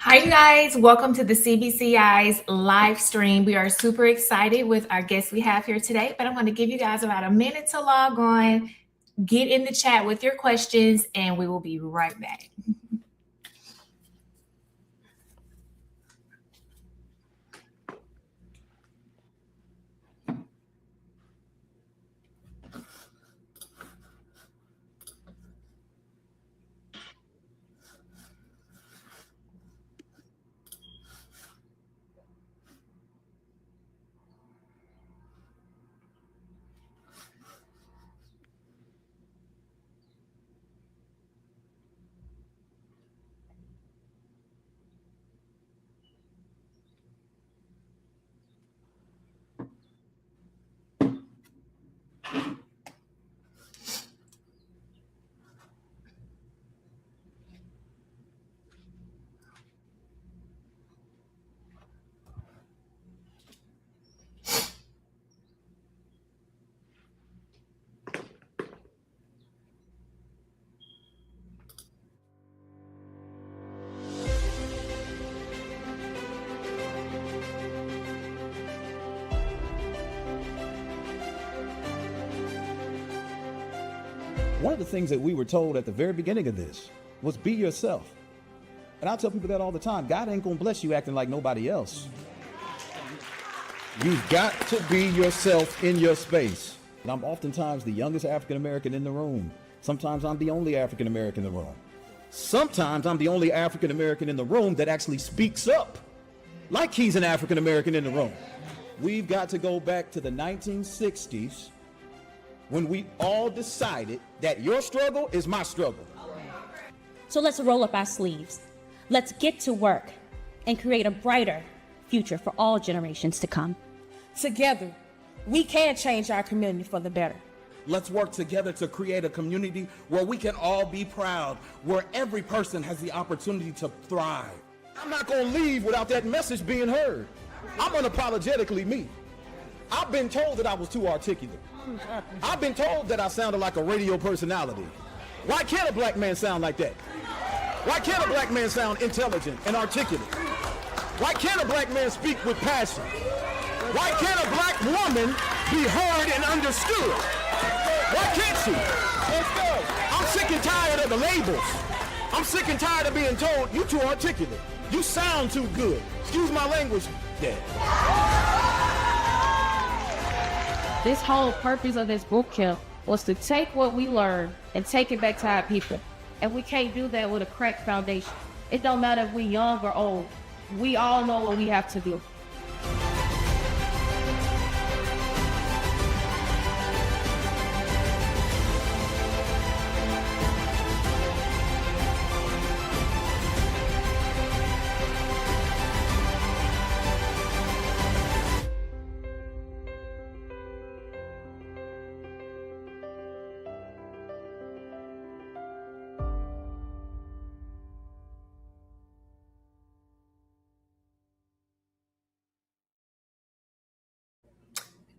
Hi, you guys. Welcome to the CBCI's live stream. We are super excited with our guests we have here today, but I'm going to give you guys about a minute to log on, get in the chat with your questions, and we will be right back. One of the things that we were told at the very beginning of this was be yourself. And I tell people that all the time. God ain't gonna bless you acting like nobody else. You've got to be yourself in your space. And I'm oftentimes the youngest African American in the room. Sometimes I'm the only African American in the room. Sometimes I'm the only African American in the room that actually speaks up like he's an African American in the room. We've got to go back to the 1960s when we all decided that your struggle is my struggle. So let's roll up our sleeves. Let's get to work and create a brighter future for all generations to come. Together, we can change our community for the better. Let's work together to create a community where we can all be proud, where every person has the opportunity to thrive. I'm not gonna leave without that message being heard. I'm unapologetically me. I've been told that I was too articulate. I've been told that I sounded like a radio personality. Why can't a black man sound like that? Why can't a black man sound intelligent and articulate? Why can't a black man speak with passion? Why can't a black woman be heard and understood? Why can't she? Let's go. I'm sick and tired of the labels. I'm sick and tired of being told you too articulate. You sound too good. Excuse my language, Dad. This whole purpose of this boot camp was to take what we learned and take it back to our people. And we can't do that with a cracked foundation. It don't matter if we're young or old. We all know what we have to do.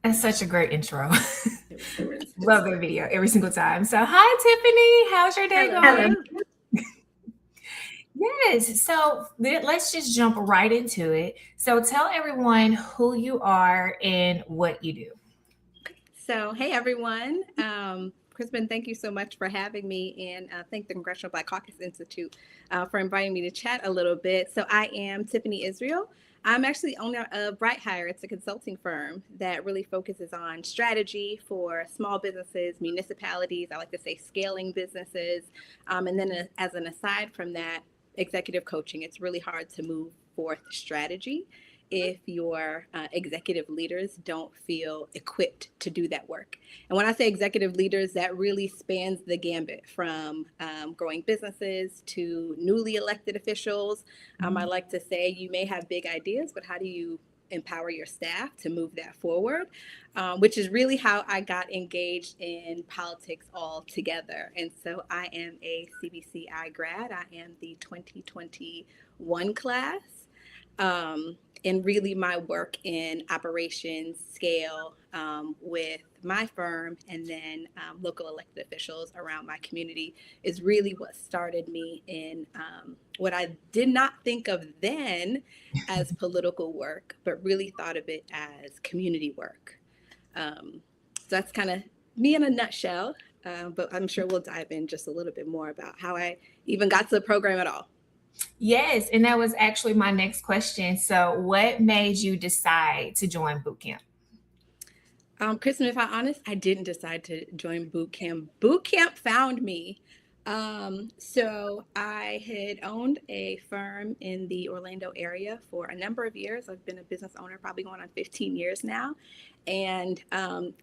That's such a great intro. Love that video every single time. So, hi, Tiffany. How's your day going? Yes. So, let's just jump right into it. So, tell everyone who you are and what you do. So, hey, everyone. Crispin, thank you so much for having me, and thank the Congressional Black Caucus Institute for inviting me to chat a little bit. So I am Tiffany Israel. I'm actually owner of Bright Hire. It's a consulting firm that really focuses on strategy for small businesses, municipalities. I like to say scaling businesses. And then as an aside from that, executive coaching. It's really hard to move forth strategy if your executive leaders don't feel equipped to do that work. And when I say executive leaders, that really spans the gambit from growing businesses to newly elected officials. I like to say you may have big ideas, but how do you empower your staff to move that forward, which is really how I got engaged in politics altogether. And so I am a CBCI grad. I am the 2021 class. And really my work in operations scale with my firm and then local elected officials around my community is really what started me in what I did not think of then as political work, but really thought of it as community work. So that's kind of me in a nutshell, but I'm sure we'll dive in just a little bit more about how I even got to the program at all. Yes, and that was actually my next question. So, what made you decide to join Bootcamp? Kristen, if I'm honest, I didn't decide to join boot camp. Boot camp found me. So I had owned a firm in the Orlando area for a number of years. I've been a business owner probably going on 15 years now. And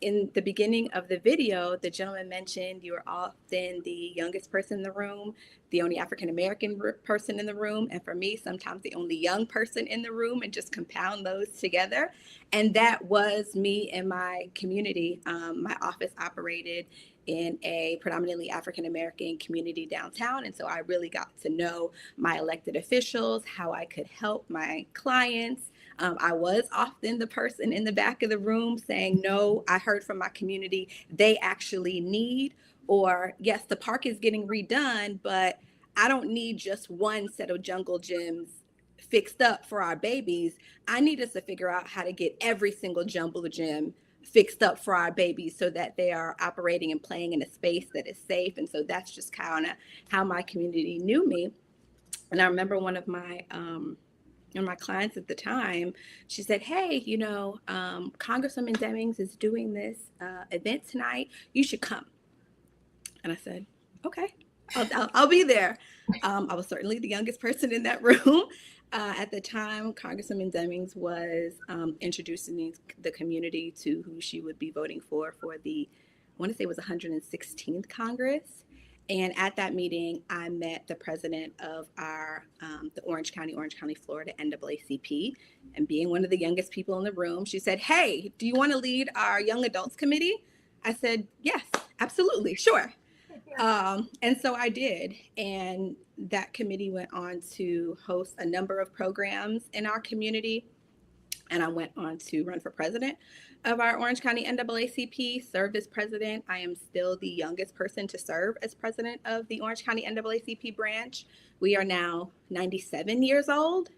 in the beginning of the video, the gentleman mentioned you are often the youngest person in the room, the only African American person in the room, and for me, sometimes the only young person in the room, and just compound those together. And that was me and my community. My office operated in a predominantly African American community downtown. And so I really got to know my elected officials, how I could help my clients. I was often the person in the back of the room saying, no, I heard from my community, they actually need, or yes, the park is getting redone, but I don't need just one set of jungle gyms fixed up for our babies. I need us to figure out how to get every single jungle gym fixed up for our babies so that they are operating and playing in a space that is safe. And so that's just kind of how my community knew me. And I remember one of my clients at the time, she said, hey, Congresswoman Demings is doing this event tonight. You should come. And I said, okay, I'll be there. I was certainly the youngest person in that room. At the time, Congresswoman Demings was introducing the community to who she would be voting for the, I want to say it was 116th Congress. And at that meeting, I met the president of our, the Orange County, Florida NAACP. And being one of the youngest people in the room, she said, hey, do you want to lead our young adults committee? I said, yes, absolutely, sure. And so I did. And that committee went on to host a number of programs in our community. And I went on to run for president of our Orange County NAACP, served as president. I am still the youngest person to serve as president of the Orange County NAACP branch. We are now 97 years old.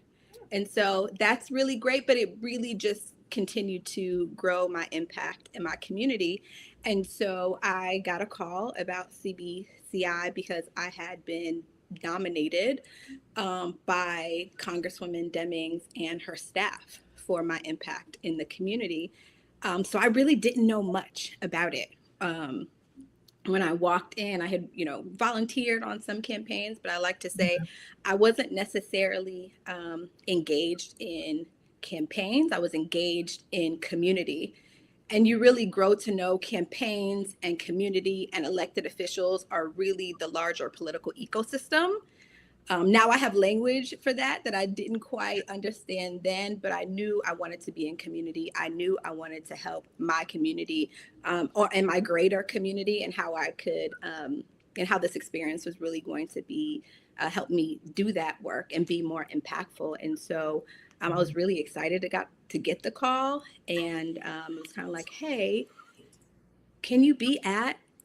And so that's really great, but it really just continued to grow my impact in my community. And so I got a call about CBCI because I had been nominated by Congresswoman Demings and her staff for my impact in the community. So I really didn't know much about it. When I walked in, I had, volunteered on some campaigns, but I like to say I wasn't necessarily engaged in campaigns. I was engaged in community. And you really grow to know campaigns and community and elected officials are really the larger political ecosystem. Now I have language for that I didn't quite understand then, but I knew I wanted to be in community. I knew I wanted to help my community and my greater community, and how I could, and how this experience was really going to be help me do that work and be more impactful. And so I was really excited to get the call, and it was kind of like, hey, can you be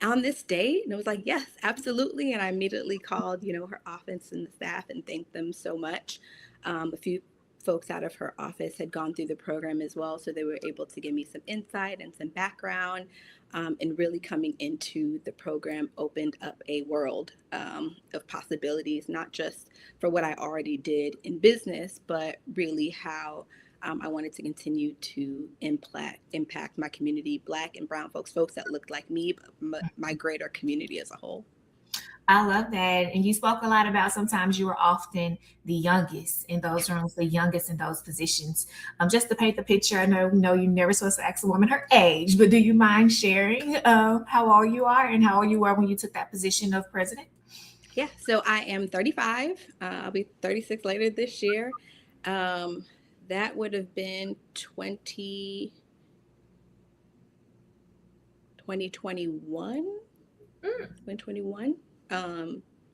on this date? And I was like, yes, absolutely. And I immediately called, her office and the staff and thanked them so much. A few folks out of her office had gone through the program as well, so they were able to give me some insight and some background. And really coming into the program opened up a world of possibilities, not just for what I already did in business, but really how I wanted to continue to impact my community, Black and brown folks that looked like me, but my greater community as a whole. I love that. And you spoke a lot about sometimes you were often the youngest in those rooms, the youngest in those positions. Just to paint the picture, I know you're never supposed to ask a woman her age, but do you mind sharing how old you are and how old you were when you took that position of president? Yeah, so I am 35. I'll be 36 later this year. That would have been 2021. 2021.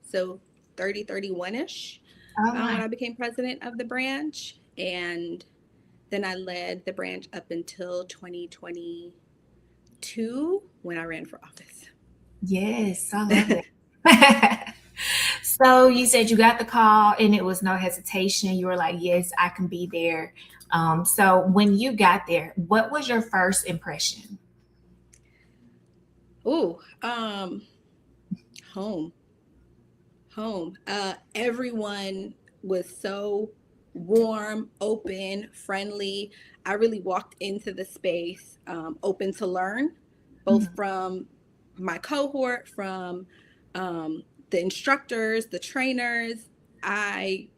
So 31-ish when I became president of the branch. And then I led the branch up until 2022 when I ran for office. Yes, I love it. So you said you got the call and it was no hesitation. You were like, yes, I can be there. So when you got there, what was your first impression? Ooh, home. Home. Everyone was so warm, open, friendly. I really walked into the space open to learn, both Mhm. from my cohort, from the instructors, the trainers. I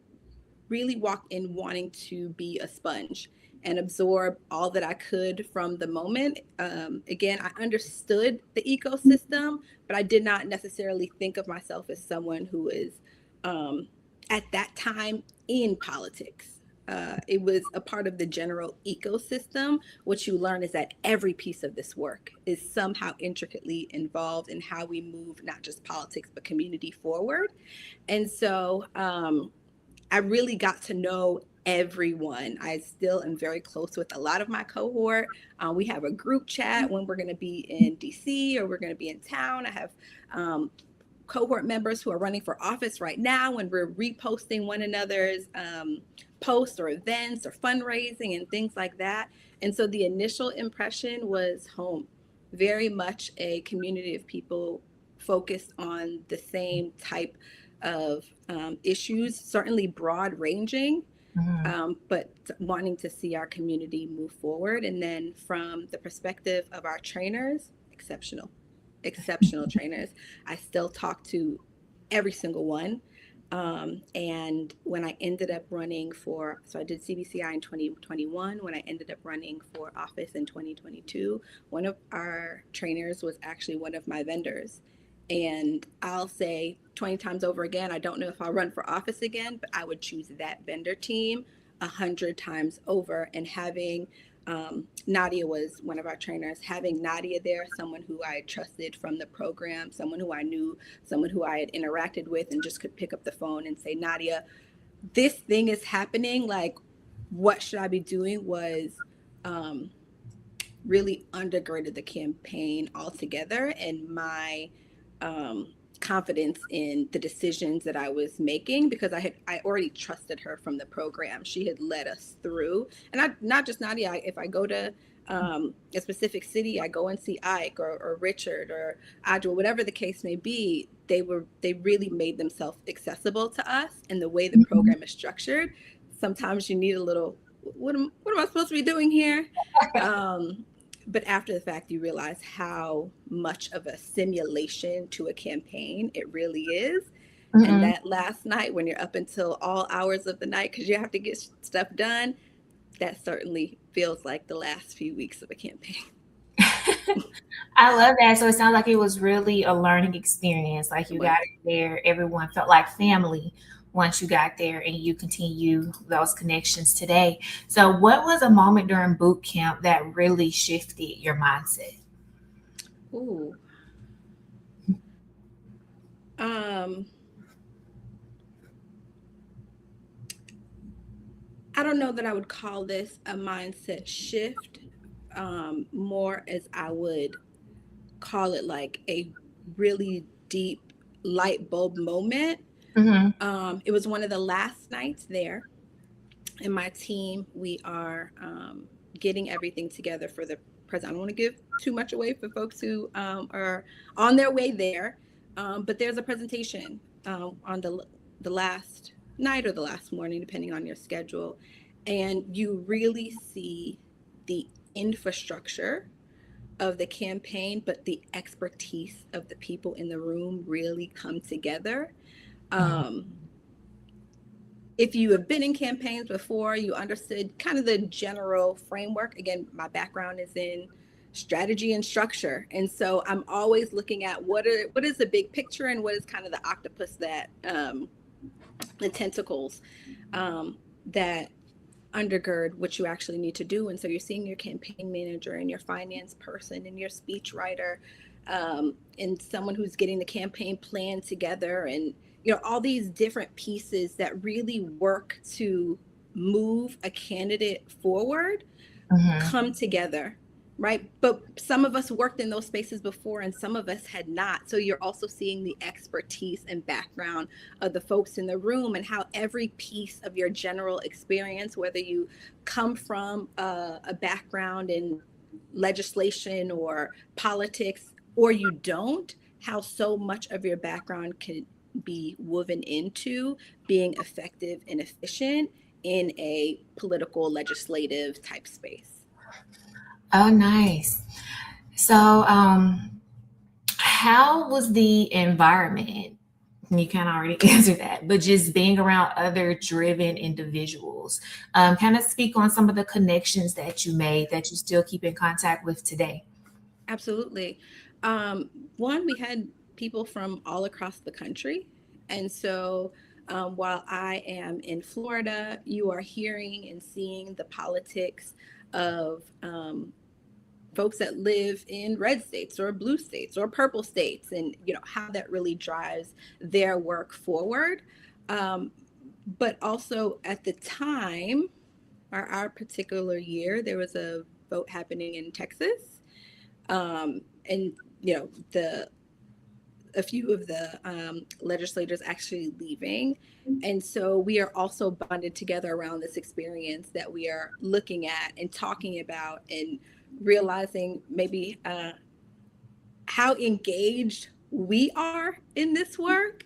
really walked in wanting to be a sponge and absorb all that I could from the moment. Again, I understood the ecosystem, but I did not necessarily think of myself as someone who is at that time in politics. It was a part of the general ecosystem. What you learn is that every piece of this work is somehow intricately involved in how we move not just politics, but community forward. And so, I really got to know everyone. I still am very close with a lot of my cohort. We have a group chat when we're going to be in DC or we're going to be in town. I have cohort members who are running for office right now, and we're reposting one another's posts or events or fundraising and things like that. And so the initial impression was home, very much a community of people focused on the same type of issues, certainly broad ranging, Mhm. but wanting to see our community move forward. And then from the perspective of our trainers, exceptional trainers. I still talk to every single one. And when I ended up running for, so I did CBCI in 2021. When I ended up running for office in 2022, one of our trainers was actually one of my vendors. And I'll say 20 times over again, I don't know if I'll run for office again, but I would choose that vendor team 100 times over. And having Nadia was one of our trainers. Having Nadia there, someone who I trusted from the program, someone who I knew, someone who I had interacted with, and just could pick up the phone and say, Nadia, this thing is happening. Like, what should I be doing? Was really undergirded the campaign altogether, and my confidence in the decisions that I was making, because I already trusted her from the program. She had led us through, and not just Nadia. If I go to a specific city, I go and see Ike or Richard or Adwa, whatever the case may be. They really made themselves accessible to us, and the way the program is structured. Sometimes you need a little. What am I supposed to be doing here? But after the fact, you realize how much of a simulation to a campaign it really is. And Mhm. that last night, when you're up until all hours of the night because you have to get stuff done, that certainly feels like the last few weeks of a campaign. I love that. So it sounds like it was really a learning experience. Like It you was. got there, everyone felt like family once you got there, and you continue those connections today. So, what was a moment during boot camp that really shifted your mindset? Ooh. Um, I don't know that I would call this a mindset shift, more as I would call it like a really deep light bulb moment. Hmm. It was one of the last nights there, and my team, we are getting everything together for the present. I don't want to give too much away for folks who are on their way there, but there's a presentation on the last night or the last morning, depending on your schedule, and you really see the infrastructure of the campaign, but the expertise of the people in the room really come together. Um, if you have been in campaigns before, you understood kind of the general framework. Again, my background is in strategy and structure. And so I'm always looking at what is the big picture and what is kind of the octopus that the tentacles that undergird what you actually need to do. And so you're seeing your campaign manager and your finance person and your speech writer, and someone who's getting the campaign plan together, and all these different pieces that really work to move a candidate forward Mhm. come together, right? But some of us worked in those spaces before and some of us had not. So you're also seeing the expertise and background of the folks in the room and how every piece of your general experience, whether you come from a background in legislation or politics or you don't, how so much of your background can be woven into being effective and efficient in a political legislative type space. Oh, nice. So, how was the environment? You kind of already answered that, but just being around other driven individuals. Kind of speak on some of the connections that you made that you still keep in contact with today. Absolutely. One, we had people from all across the country. And so while I am in Florida, you are hearing and seeing the politics of folks that live in red states or blue states or purple states, and how that really drives their work forward. Um, but also at the time, our particular year, there was a vote happening in Texas, and the a few of the legislators actually leaving. And so we are also bonded together around this experience that we are looking at and talking about and realizing maybe how engaged we are in this work.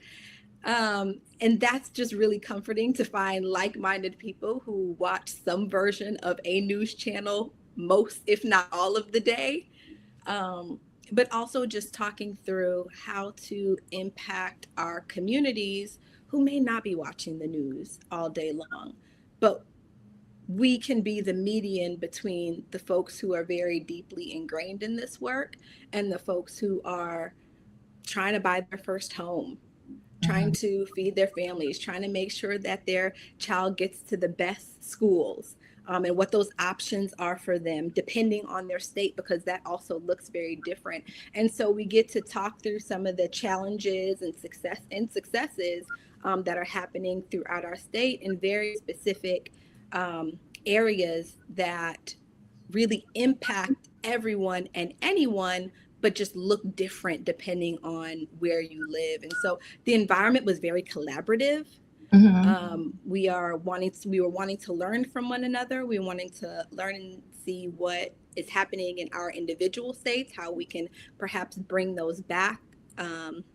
And that's just really comforting to find like-minded people who watch some version of a news channel most, if not all of the day. Um, but also just talking through how to impact our communities who may not be watching the news all day long. But we can be the median between the folks who are very deeply ingrained in this work and the folks who are trying to buy their first home, trying Mhm. to feed their families, trying to make sure that their child gets to the best schools, and what those options are for them, depending on their state, because that also looks very different. And so we get to talk through some of the challenges and successes that are happening throughout our state in very specific areas that really impact everyone and anyone, but just look different depending on where you live. And so the environment was very collaborative. Mhm. We were wanting to learn from one another. We were wanting to learn and see what is happening in our individual states, how we can perhaps bring those back,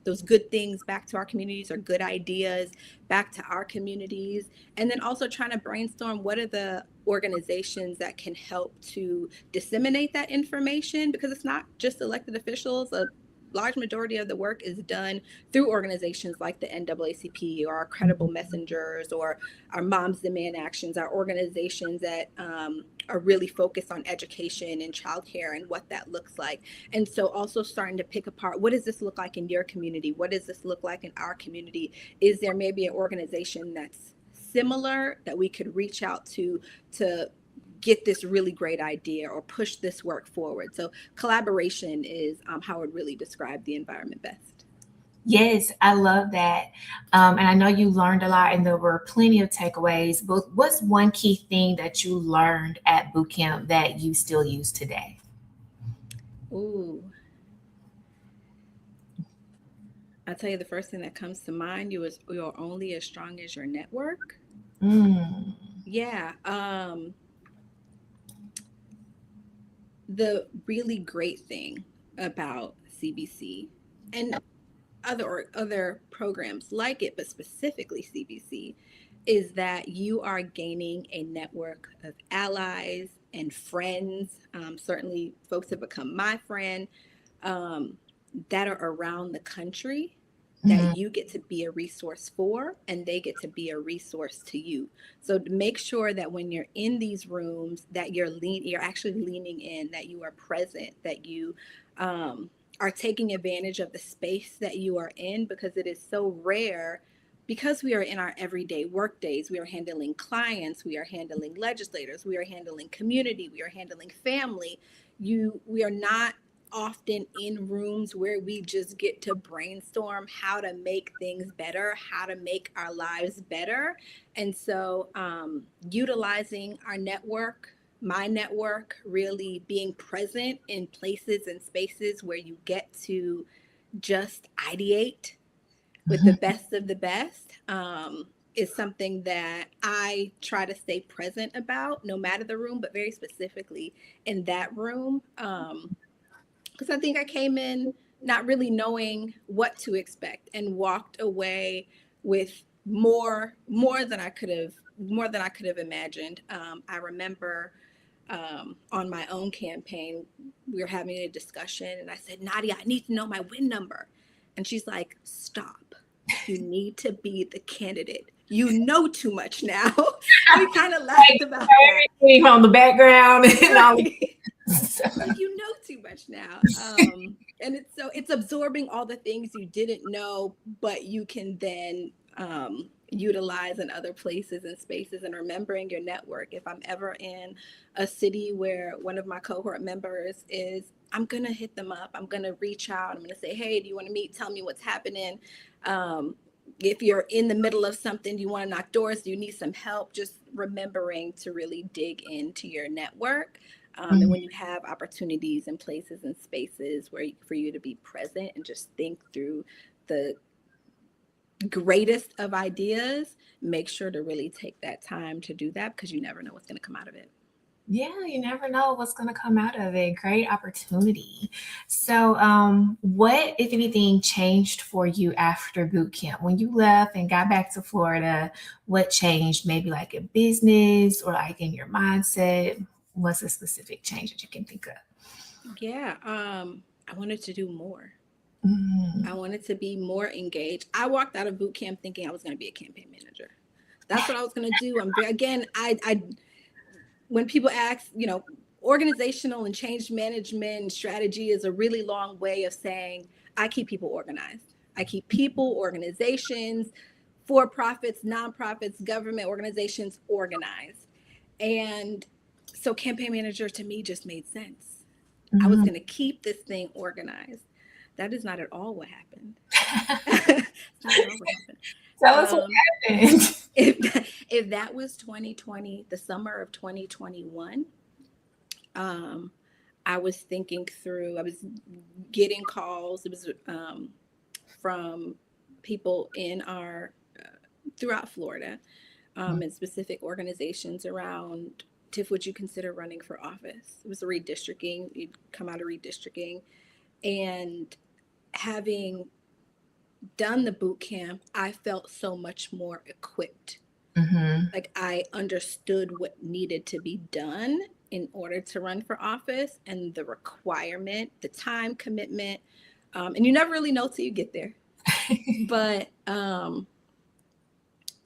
those good things back to our communities or good ideas back to our communities. And then also trying to brainstorm what are the organizations that can help to disseminate that information, because it's not just elected officials. A large majority of the work is done through organizations like the NAACP or our Credible Messengers or our Moms Demand Actions, our organizations that are really focused on education and childcare and what that looks like. And so also starting to pick apart, what does this look like in your community? What does this look like in our community? Is there maybe an organization that's similar that we could reach out to get this really great idea or push this work forward? So collaboration is how I would really describe the environment best. Yes, I love that. And I know you learned a lot, and there were plenty of takeaways. But what's one key thing that you learned at bootcamp that you still use today? Ooh, I'll tell you the first thing that comes to mind. You're only as strong as your network. Mm. Yeah. The really great thing about CBC and other programs like it, but specifically CBC, is that you are gaining a network of allies and friends. Certainly, folks have become my friend, um, that are around the country that Mhm. you get to be a resource for, and they get to be a resource to you. So to make sure that when you're in these rooms, that you're actually leaning in, that you are present, that you are taking advantage of the space that you are in, because it is so rare. Because we are in our everyday work days, we are handling clients, we are handling legislators, we are handling community, we are handling family. We are not often in rooms where we just get to brainstorm how to make things better, how to make our lives better. And so utilizing our network, my network, really being present in places and spaces where you get to just ideate with the best of the best, is something that I try to stay present about, no matter the room, but very specifically in that room. Because I think I came in not really knowing what to expect and walked away with more than I could have imagined. I remember on my own campaign, we were having a discussion, and I said, Nadia, I need to know my win number. And she's like, stop. You need to be the candidate. You know too much now. We kind of laughed about that. Came on the background and all. Like, you know too much now. And it's absorbing all the things you didn't know, but you can then utilize in other places and spaces, and remembering your network. If I'm ever in a city where one of my cohort members is, I'm going to hit them up. I'm going to reach out. I'm going to say, hey, do you want to meet? Tell me what's happening. If you're in the middle of something, do you want to knock doors? Do you need some help? Just remembering to really dig into your network. And when you have opportunities and places and spaces for you to be present and just think through the greatest of ideas, make sure to really take that time to do that, because you never know what's going to come out of it. Yeah, you never know what's going to come out of it. Great opportunity. So, what, if anything, changed for you after boot camp? When you left and got back to Florida, what changed? Maybe like in business or like in your mindset? What's a specific change that you can think of? Yeah, I wanted to do more. Mhm. I wanted to be more engaged. I walked out of boot camp thinking I was going to be a campaign manager. That's what I was going to do. I when people ask, organizational and change management strategy is a really long way of saying I keep people organized. I keep people, organizations, for-profits, nonprofits, government organizations organized. And so campaign manager to me just made sense. I was Mhm. going to keep this thing organized. That is not at all what happened. It's not at all what happened. Tell us what happened. If that was 2020, the summer of 2021, I was thinking through, I was getting calls. It was from people in throughout Florida, and specific organizations around, Tiff, would you consider running for office? It was a redistricting. You'd come out of redistricting. And having done the boot camp, I felt so much more equipped. Mhm. Like, I understood what needed to be done in order to run for office, and the requirement, the time commitment. And you never really know till you get there. But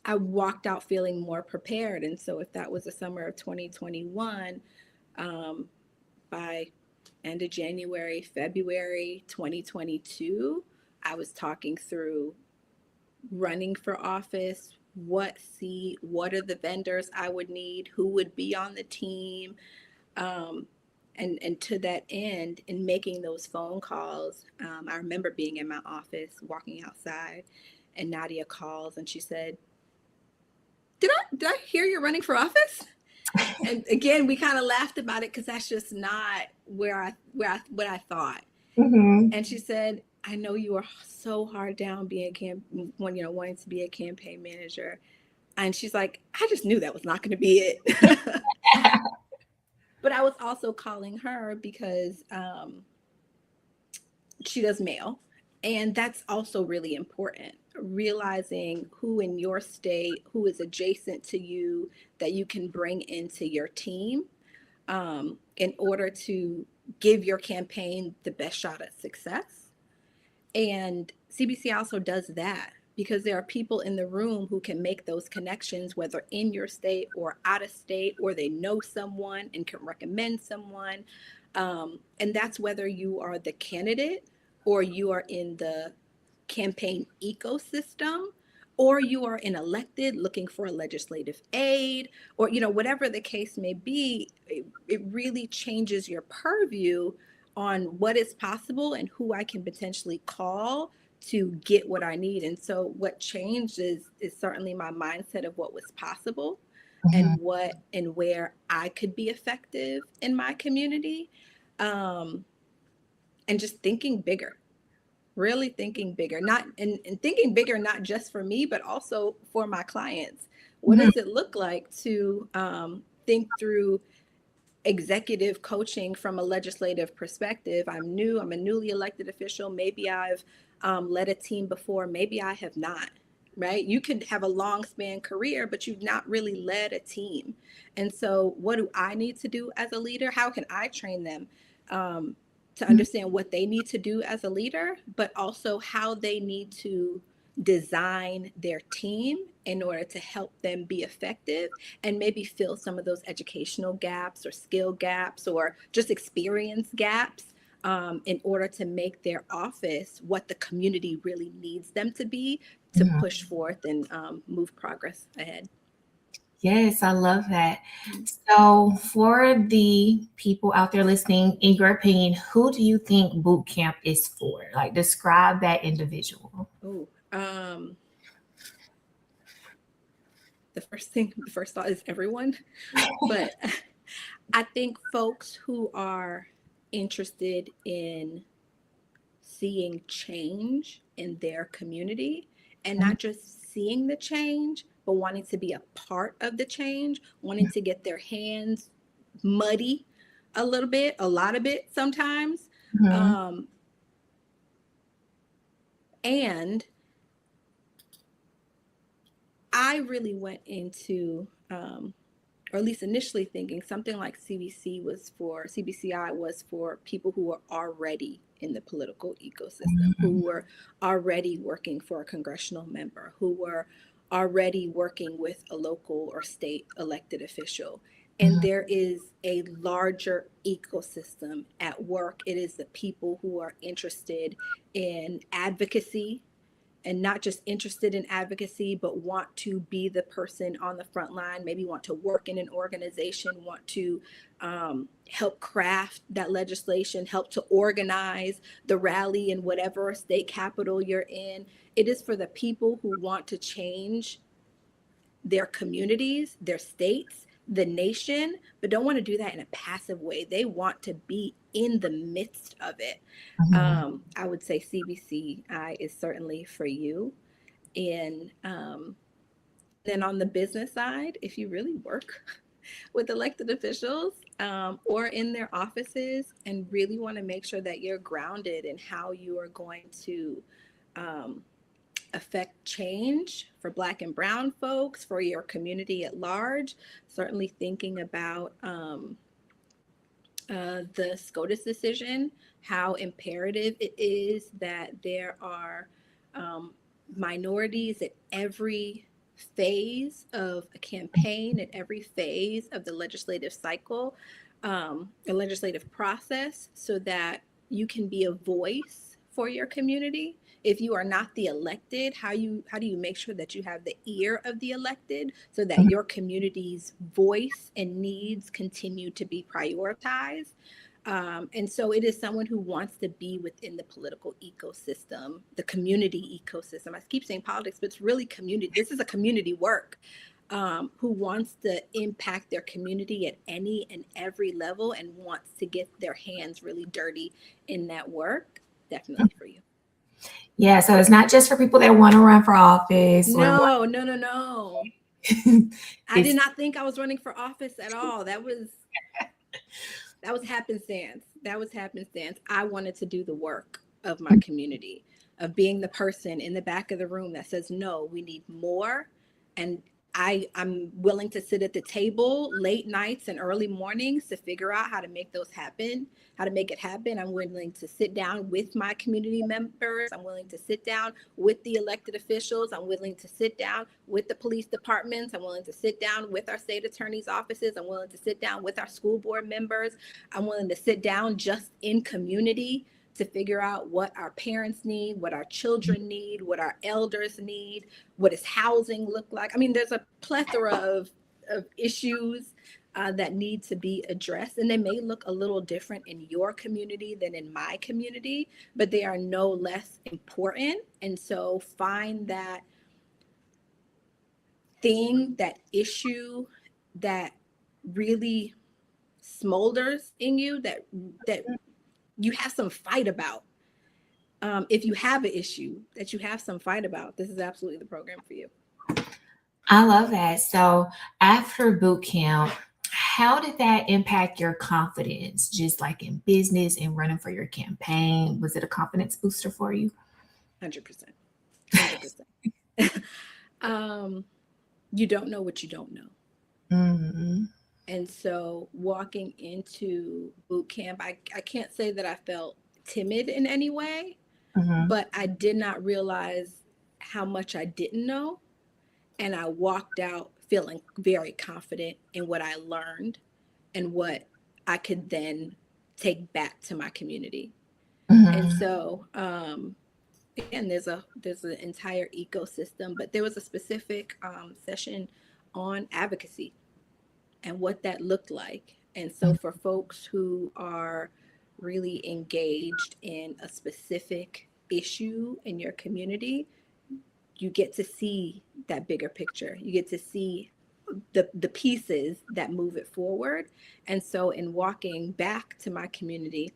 I walked out feeling more prepared. And so if that was the summer of 2021, by end of January, February 2022, I was talking through running for office, what seat, what are the vendors I would need, who would be on the team. And to that end, in making those phone calls, I remember being in my office, walking outside, and Nadia calls and she said, did I hear you're running for office? And again, we kind of laughed about it because that's just not what I thought. Mhm. And she said, I know you are so hard down wanting to be a campaign manager. And she's like, I just knew that was not going to be it. But I was also calling her because she does mail. And that's also really important. Realizing who in your state, who is adjacent to you, that you can bring into your team in order to give your campaign the best shot at success. And CBCI also does that because there are people in the room who can make those connections, whether in your state or out of state, or they know someone and can recommend someone. And that's whether you are the candidate or you are in the campaign ecosystem, or you are an elected looking for a legislative aid, or whatever the case may be. It really changes your purview on what is possible and who I can potentially call to get what I need. And so what changed is certainly my mindset of what was possible and what and where I could be effective in my community. And just thinking bigger, really thinking bigger, not and thinking bigger, not just for me, but also for my clients. What does it look like to think through executive coaching from a legislative perspective? I'm new, I'm a newly elected official. Maybe I've led a team before, maybe I have not, right? You could have a long span career, but you've not really led a team. And so what do I need to do as a leader? How can I train them to understand what they need to do as a leader, but also how they need to design their team in order to help them be effective and maybe fill some of those educational gaps or skill gaps or just experience gaps in order to make their office what the community really needs them to be to push forth and move progress ahead. Yes, I love that. So, for the people out there listening, in your opinion, who do you think boot camp is for? Like, describe that individual. Oh, the first thought is everyone, but I think folks who are interested in seeing change in their community and not just seeing the change, but wanting to be a part of the change, wanting to get their hands muddy a little bit, a lot of it sometimes. And I really went into, or at least initially thinking something like CBCI was for people who are already in the political ecosystem, who were already working for a congressional member, who were already working with a local or state elected official. And there is a larger ecosystem at work. It is the people who are interested in advocacy, and not just interested in advocacy, but want to be the person on the front line, maybe want to work in an organization, want to help craft that legislation, help to organize the rally in whatever state capital you're in. It is for the people who want to change their communities, their states, the nation, but don't want to do that in a passive way. They want to be in the midst of it. I would say CBCI is certainly for you. And then on the business side, if you really work with elected officials or in their offices and really want to make sure that you're grounded in how you are going to affect change for Black and Brown folks, for your community at large, certainly thinking about the SCOTUS decision, how imperative it is that there are minorities at every phase of a campaign, at every phase of the legislative cycle, the legislative process, so that you can be a voice for your community. If you are not the elected, how do you make sure that you have the ear of the elected so that your community's voice and needs continue to be prioritized? And so it is someone who wants to be within the political ecosystem, the community ecosystem. I keep saying politics, but it's really community. This is a community work. Who wants to impact their community at any and every level and wants to get their hands really dirty in that work. Definitely for you. Yeah, so it's not just for people that want to run for office. No. I did not think I was running for office at all. That was happenstance. I wanted to do the work of my community, of being the person in the back of the room that says, no, we need more. And I'm willing to sit at the table late nights and early mornings to figure out how to make those happen, how to make it happen. I'm willing to sit down with my community members. I'm willing to sit down with the elected officials. I'm willing to sit down with the police departments. I'm willing to sit down with our state attorney's offices. I'm willing to sit down with our school board members. I'm willing to sit down just in community to figure out what our parents need, what our children need, what our elders need, what does housing look like? I mean, there's a plethora of issues that need to be addressed. And they may look a little different in your community than in my community, but they are no less important. And so find that thing, that issue that really smolders in you, that you have some fight about. If you have an issue that you have some fight about, this is absolutely the program for you. I love that. So after boot camp, how did that impact your confidence, just like in business and running for your campaign? Was it a confidence booster for you? 100%. 100%. You don't know what you don't know. Mm-hmm. And so walking into boot camp, I can't say that I felt timid in any way, Mm-hmm. but I did not realize how much I didn't know. And I walked out feeling very confident in what I learned and what I could then take back to my community. And Mm-hmm. so, again, there's an entire ecosystem, but there was a specific session on advocacy and what that looked like. And so for folks who are really engaged in a specific issue in your community, you get to see that bigger picture. You get to see the pieces that move it forward. And so in walking back to my community,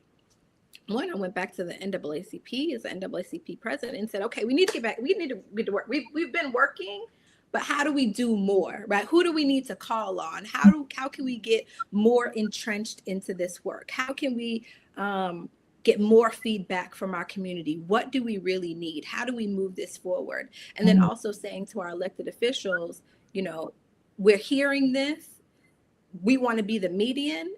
I went back to the NAACP as the NAACP president and said, okay, we need to get back. We need to get to work. We've been working, but how do we do more, right? Who do we need to call on? How can we get more entrenched into this work? How can we get more feedback from our community? What do we really need? How do we move this forward? And then also saying to our elected officials, we're hearing this. We want to be the median,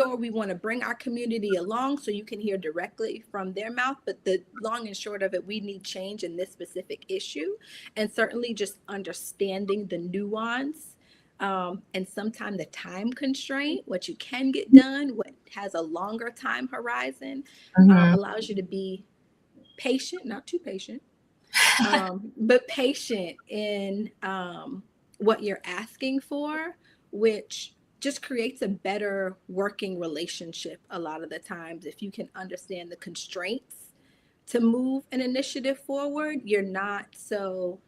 or we want to bring our community along so you can hear directly from their mouth. But the long and short of it, we need change in this specific issue. And certainly just understanding the nuance and sometimes the time constraint, what you can get done, what has a longer time horizon, Mm-hmm. allows you to be patient, not too patient, but patient in what you're asking for, which just creates a better working relationship a lot of the times. If you can understand the constraints to move an initiative forward, you're not so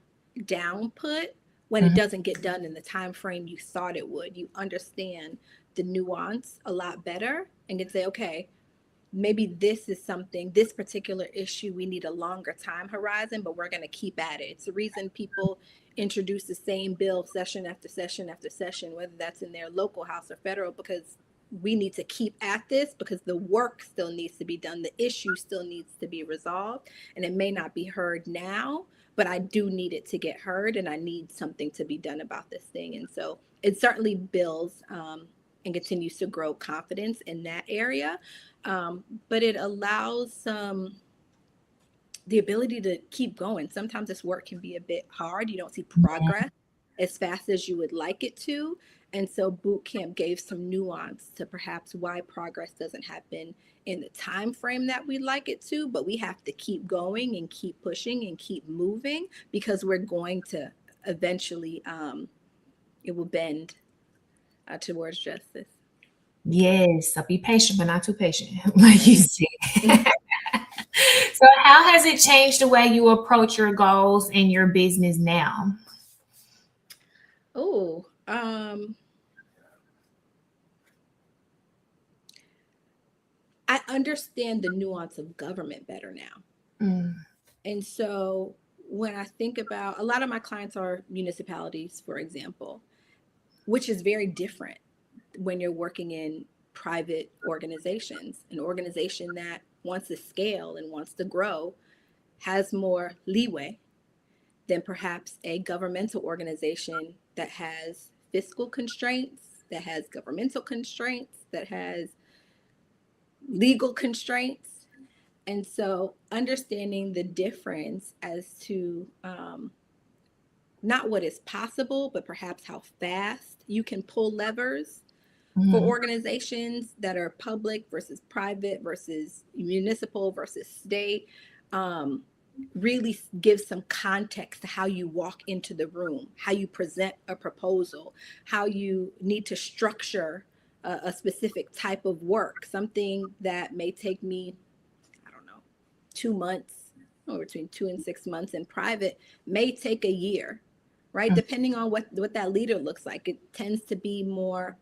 down put when it doesn't get done in the time frame you thought it would. You understand the nuance a lot better and can say, okay, maybe this is something, this particular issue, we need a longer time horizon, but we're going to keep at it. It's the reason people introduce the same bill session after session after session, whether that's in their local house or federal, because we need to keep at this because the work still needs to be done. The issue still needs to be resolved, and it may not be heard now, but I do need it to get heard, and I need something to be done about this thing. And so it certainly builds and continues to grow confidence in that area. But it allows the ability to keep going. Sometimes this work can be a bit hard. You don't see progress as fast as you would like it to. And so boot camp gave some nuance to perhaps why progress doesn't happen in the time frame that we'd like it to, but we have to keep going and keep pushing and keep moving because we're going to eventually, it will bend towards justice. Yes, I'll be patient, but not too patient, like you said. So, how has it changed the way you approach your goals in your business now? Oh, I understand the nuance of government better now. Mm. And so when I think about, a lot of my clients are municipalities, for example, which is very different when you're working in private organizations. An organization that wants to scale and wants to grow has more leeway than perhaps a governmental organization that has fiscal constraints, that has governmental constraints, that has legal constraints. And so understanding the difference as to not what is possible, but perhaps how fast you can pull levers for organizations that are public versus private versus municipal versus state. really gives some context to how you walk into the room, how you present a proposal, how you need to structure a specific type of work, something that may take me, I don't know, 2 months, or between 2 and 6 months in private, may take a year, right? Depending on what that leader looks like. It tends to be more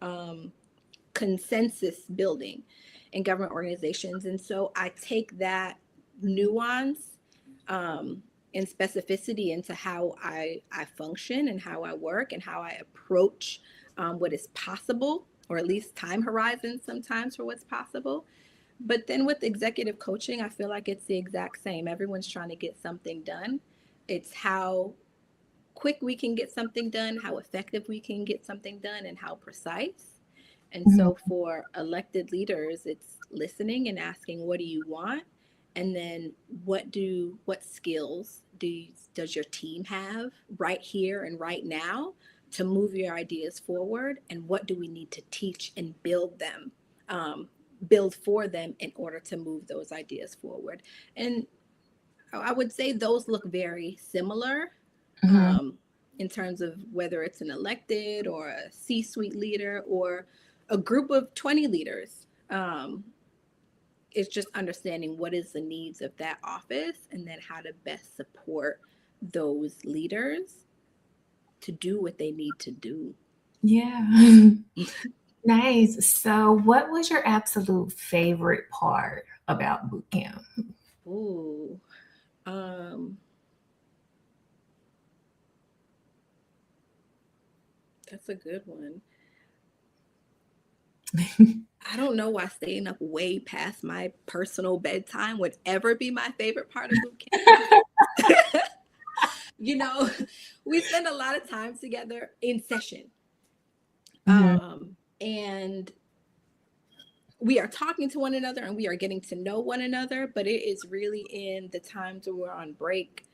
consensus building in government organizations. And so I take that nuance and specificity into how I function and how I work and how I approach what is possible, or at least time horizons sometimes for what's possible. But then with executive coaching, I feel like it's the exact same. Everyone's trying to get something done. It's how quick we can get something done, how effective we can get something done, and how precise. And so for elected leaders, it's listening and asking, what do you want? And then what skills does your team have right here and right now to move your ideas forward? And what do we need to teach and build for them in order to move those ideas forward? And I would say those look very similar in terms of whether it's an elected or a C-suite leader or a group of 20 leaders. It's just understanding what is the needs of that office and then how to best support those leaders to do what they need to do. Yeah. Nice. So what was your absolute favorite part about boot camp? Ooh. That's a good one. I don't know why staying up way past my personal bedtime would ever be my favorite part of boot camp. You know, we spend a lot of time together in session. And we are talking to one another and we are getting to know one another, but it is really in the times when we're on break,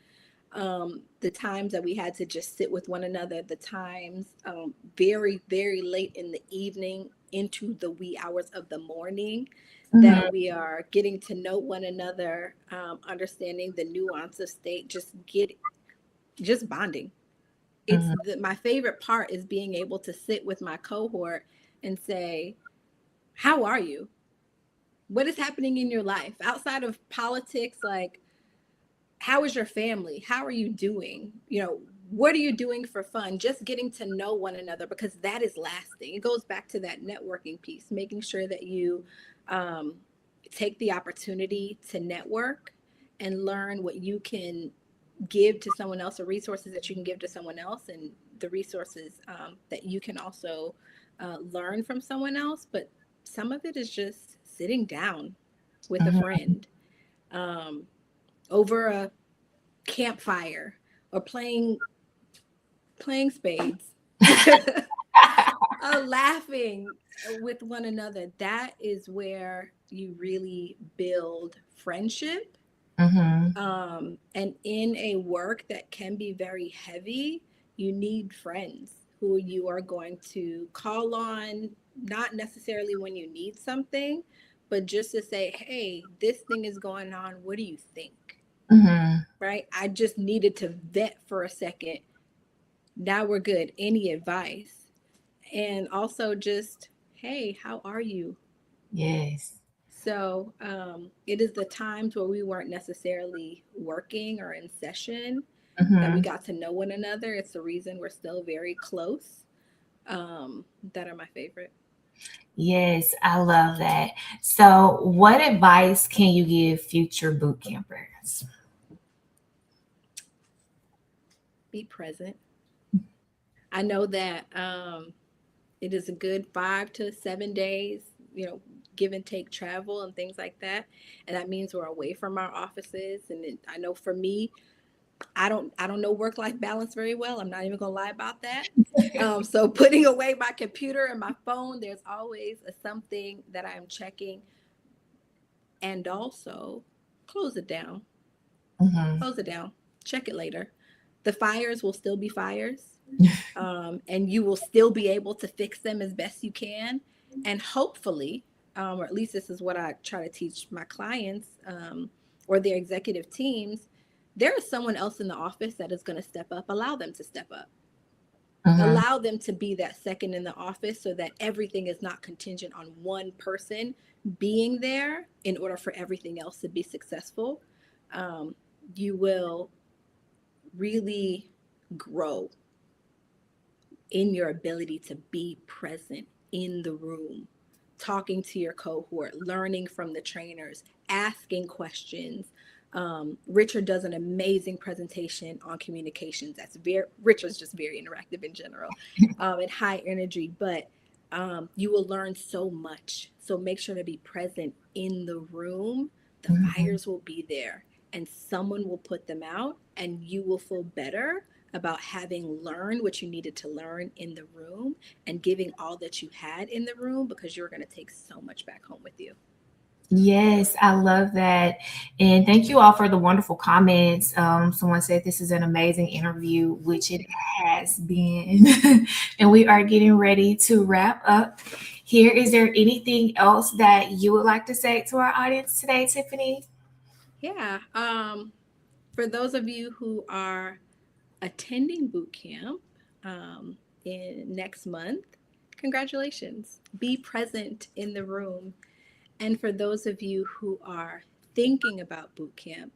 the times that we had to just sit with one another, the times very, very late in the evening into the wee hours of the morning that we are getting to know one another, understanding the nuance of state, just bonding. My favorite part is being able to sit with my cohort and say, how are you? What is happening in your life outside of politics? Like, how is your family? How are you doing? What are you doing for fun? Just getting to know one another, because that is lasting. It goes back to that networking piece, making sure that you take the opportunity to network and learn what you can give to someone else, or resources that you can give to someone else, and the resources that you can also learn from someone else. But some of it is just sitting down with a friend over a campfire or playing spades, laughing with one another. That is where you really build friendship. And in a work that can be very heavy, you need friends who you are going to call on, not necessarily when you need something, but just to say, hey, this thing is going on. What do you think? Right? I just needed to vet for a second. Now we're good. Any advice? And also just, hey, how are you? Yes. So it is the times where we weren't necessarily working or in session that we got to know one another. It's the reason we're still very close. That are my favorite. Yes, I love that. So what advice can you give future boot campers? Be present. I know that it is a good 5 to 7 days, give and take travel and things like that. And that means we're away from our offices. And I know for me, I don't know work-life balance very well. I'm not even gonna lie about that. So putting away my computer and my phone, there's always something that I'm checking. And also close it down. Close it down. Check it later. The fires will still be fires. And you will still be able to fix them as best you can. And hopefully, or at least this is what I try to teach my clients or their executive teams, there is someone else in the office that is going to step up. Allow them to step up. Allow them to be that second in the office so that everything is not contingent on one person being there in order for everything else to be successful. You will really grow in your ability to be present in the room, talking to your cohort, learning from the trainers, asking questions. Richard does an amazing presentation on communications. Richard's just very interactive in general, and high energy, but you will learn so much. So make sure to be present in the room. The fires will be there and someone will put them out, and you will feel better about having learned what you needed to learn in the room and giving all that you had in the room, because you're going to take so much back home with you. Yes, I love that. And thank you all for the wonderful comments. Someone said this is an amazing interview, which it has been. And we are getting ready to wrap up here. Is there anything else that you would like to say to our audience today, Tiffany? Yeah. For those of you who are attending boot camp in next month, congratulations. Be present in the room. And for those of you who are thinking about boot camp,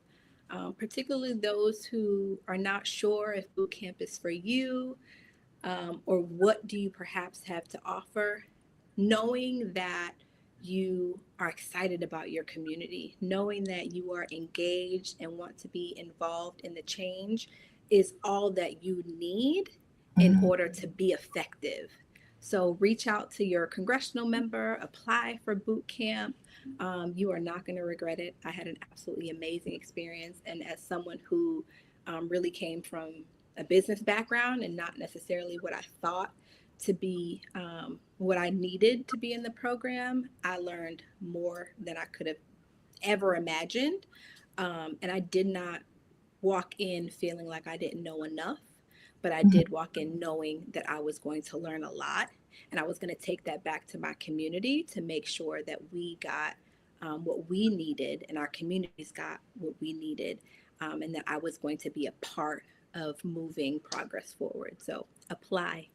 particularly those who are not sure if boot camp is for you, or what do you perhaps have to offer, knowing that you are excited about your community, knowing that you are engaged and want to be involved in the change is all that you need in order to be effective. So reach out to your congressional member, apply for boot camp. You are not going to regret it. I had an absolutely amazing experience. And as someone who really came from a business background and not necessarily what I thought to be what I needed to be in the program, I learned more than I could have ever imagined. And I did not walk in feeling like I didn't know enough, but I did walk in knowing that I was going to learn a lot, and I was going to take that back to my community to make sure that we got what we needed and our communities got what we needed, and that I was going to be a part of moving progress forward. So apply.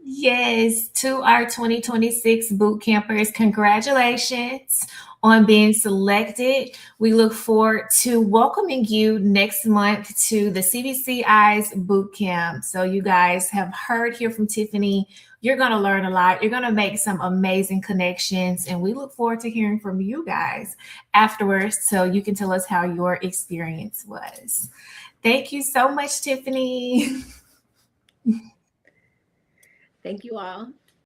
Yes, to our 2026 boot campers, congratulations on being selected. We look forward to welcoming you next month to the CBCI's boot camp. So you guys have heard here from Tiffany. You're going to learn a lot. You're going to make some amazing connections, and we look forward to hearing from you guys afterwards so you can tell us how your experience was. Thank you so much, Tiffany. Thank you all.